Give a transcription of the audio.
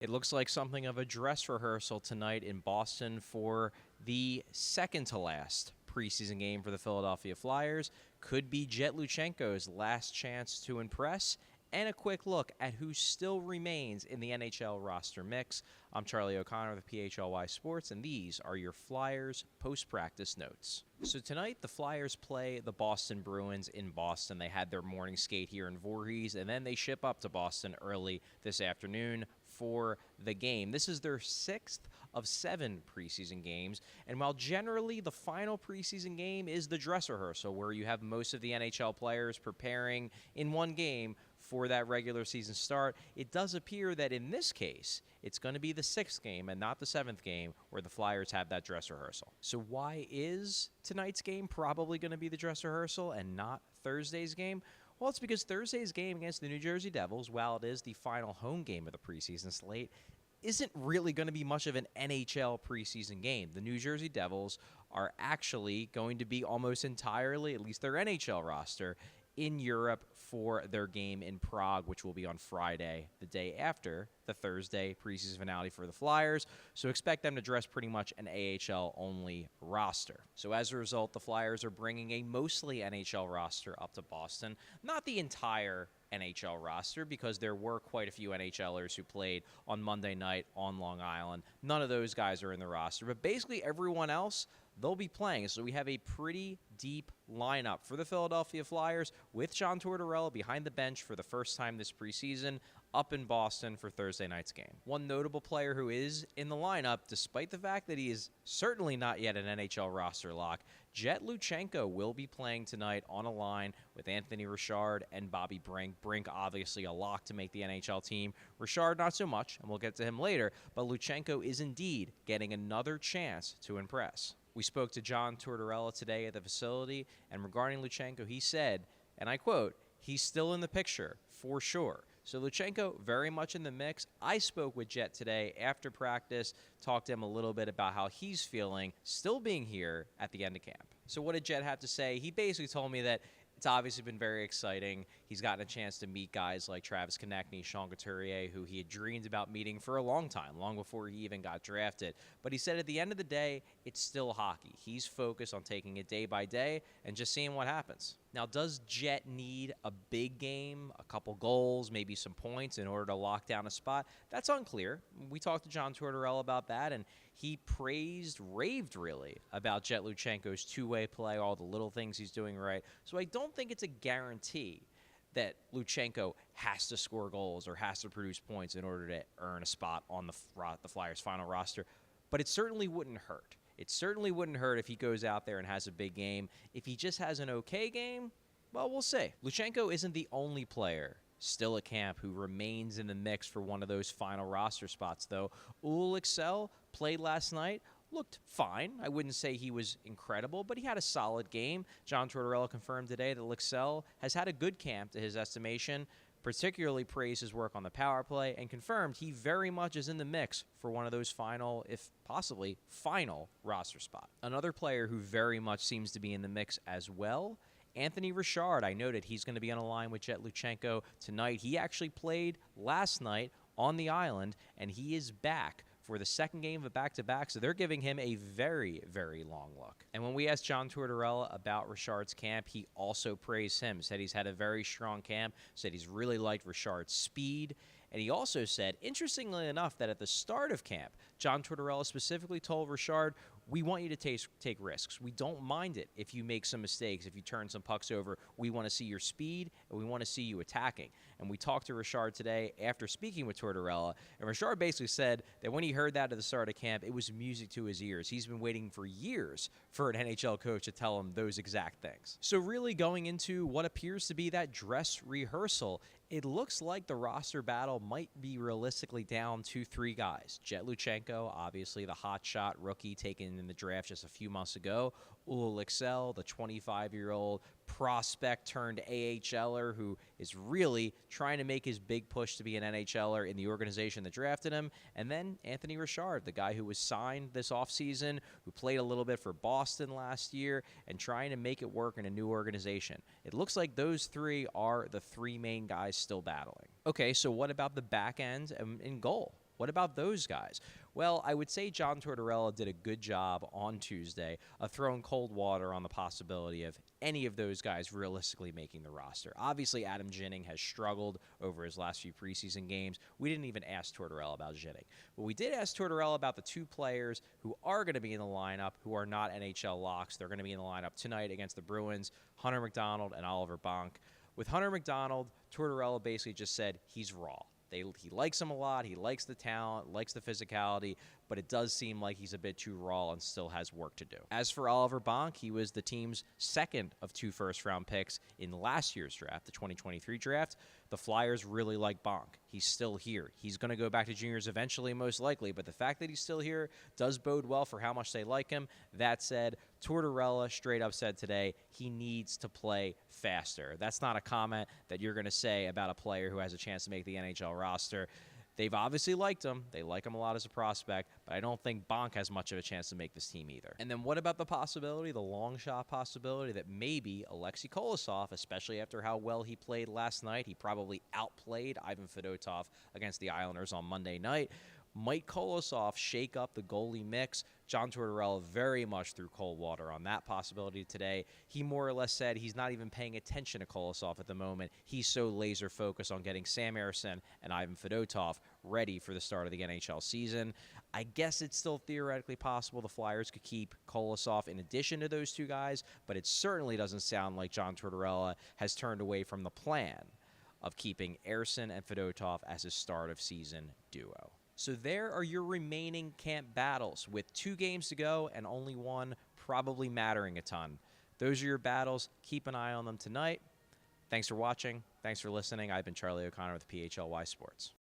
It looks like something of a dress rehearsal tonight in Boston for the second to last preseason game for the Philadelphia Flyers. Could be Jett Luchanko's last chance to impress, and a quick look at who still remains in the NHL roster mix. I'm Charlie O'Connor with PHLY Sports, and these are your Flyers post-practice notes. So tonight, the Flyers play the Boston Bruins in Boston. They had their morning skate here in Voorhees, and then they ship up to Boston early this afternoon for the game. This is their 6th of 7 preseason games, and while generally the final preseason game is the dress rehearsal, where you have most of the NHL players preparing in one game for that regular season start, it does appear that in this case, it's going to be the 6th game and not the 7th game where the Flyers have that dress rehearsal. So why is tonight's game probably going to be the dress rehearsal and not Thursday's game? Well, it's because Thursday's game against the New Jersey Devils, while it is the final home game of the preseason slate, isn't really going to be much of an NHL preseason game. The New Jersey Devils are actually going to be almost entirely, at least their NHL roster, in Europe for their game in Prague, which will be on Friday, the day after the Thursday preseason finale for the Flyers. So expect them to dress pretty much an AHL-only roster. So as a result, the Flyers are bringing a mostly NHL roster up to Boston. Not the entire NHL roster, because there were quite a few NHLers who played on Monday night on Long Island. None of those guys are in the roster, but basically everyone else, they'll be playing. So we have a pretty deep lineup for the Philadelphia Flyers with John Tortorella behind the bench for the first time this preseason up in Boston for Thursday night's game. One notable player who is in the lineup, despite the fact that he is certainly not yet an NHL roster lock, Jett Luchanko will be playing tonight on a line with Anthony Richard and Bobby Brink. Brink obviously a lock to make the NHL team. Richard not so much, and we'll get to him later, but Luchanko is indeed getting another chance to impress. We spoke to John Tortorella today at the facility, and regarding Luchanko, he said, and I quote, "He's still in the picture, for sure." So Luchanko very much in the mix. I spoke with Jett today after practice, talked to him a little bit about how he's feeling still being here at the end of camp. So what did Jett have to say? He basically told me that it's obviously been very exciting. He's gotten a chance to meet guys like Travis Konecny, Sean Couturier, who he had dreamed about meeting for a long time, long before he even got drafted. But he said at the end of the day, it's still hockey. He's focused on taking it day by day and just seeing what happens. Now, does Jett need a big game, a couple goals, maybe some points in order to lock down a spot? That's unclear. We talked to John Tortorella about that, and he raved really, about Jett Luchanko's two-way play, all the little things he's doing right. So I don't think it's a guarantee that Luchanko has to score goals or has to produce points in order to earn a spot on the Flyers' final roster, but it certainly wouldn't hurt. It certainly wouldn't hurt if he goes out there and has a big game. If he just has an okay game, well, we'll see. Luchanko isn't the only player still at camp who remains in the mix for one of those final roster spots, though. Olle Lycksell played last night, looked fine. I wouldn't say he was incredible, but he had a solid game. John Tortorella confirmed today that Lycksell has had a good camp to his estimation, particularly praised his work on the power play, and confirmed he very much is in the mix for one of those final, if possibly final, roster spot. Another player who very much seems to be in the mix as well, Anthony Richard. I noted he's going to be on a line with Jett Luchanko tonight. He actually played last night on the island, and he is back for the second game of a back-to-back, so they're giving him a very, very long look. And when we asked John Tortorella about Richard's camp, he also praised him, said he's had a very strong camp, said he's really liked Richard's speed, and he also said, interestingly enough, that at the start of camp, John Tortorella specifically told Richard, we want you to take risks. We don't mind it if you make some mistakes, if you turn some pucks over. We want to see your speed, and we want to see you attacking. And we talked to Richard today after speaking with Tortorella, and Richard basically said that when he heard that at the start of camp, it was music to his ears. He's been waiting for years for an NHL coach to tell him those exact things. So really going into what appears to be that dress rehearsal, it looks like the roster battle might be realistically down to 3 guys. Jett Luchanko, obviously the hotshot rookie taken in the draft just a few months ago. Olle Lycksell, the 25-year-old prospect turned AHLer who is really trying to make his big push to be an NHLer in the organization that drafted him. And then Anthony Richard, the guy who was signed this offseason, who played a little bit for Boston last year and trying to make it work in a new organization. It looks like those 3 are the 3 main guys still battling. Okay, so what about the back end and in goal? What about those guys? Well, I would say John Tortorella did a good job on Tuesday of throwing cold water on the possibility of any of those guys realistically making the roster. Obviously, Adam Ginning has struggled over his last few preseason games. We didn't even ask Tortorella about Ginning. But we did ask Tortorella about the two players who are going to be in the lineup who are not NHL locks. They're going to be in the lineup tonight against the Bruins, Hunter McDonald and Oliver Bonk. With Hunter McDonald, Tortorella basically just said he's raw. He likes him a lot. He likes the talent, likes the physicality, but it does seem like he's a bit too raw and still has work to do. As for Oliver Bonk, he was the team's second of 2 first-round picks in last year's draft, the 2023 draft. The Flyers really like Bonk. He's still here. He's going to go back to juniors eventually, most likely, but the fact that he's still here does bode well for how much they like him. That said, Tortorella straight up said today he needs to play faster. That's not a comment that you're going to say about a player who has a chance to make the NHL roster. They've obviously liked him. They like him a lot as a prospect, but I don't think Bonk has much of a chance to make this team either. And then what about the possibility, the long shot possibility, that maybe Alexei Kolosov, especially after how well he played last night, he probably outplayed Ivan Fedotov against the Islanders on Monday night, might Kolosov shake up the goalie mix? John Tortorella very much threw cold water on that possibility today. He more or less said he's not even paying attention to Kolosov at the moment. He's so laser focused on getting Sam Ersson and Ivan Fedotov ready for the start of the NHL season. I guess it's still theoretically possible the Flyers could keep Kolosov in addition to those two guys, but it certainly doesn't sound like John Tortorella has turned away from the plan of keeping Ersson and Fedotov as his start of season duo. So there are your remaining camp battles with 2 games to go and only one probably mattering a ton. Those are your battles. Keep an eye on them tonight. Thanks for watching. Thanks for listening. I've been Charlie O'Connor with PHLY Sports.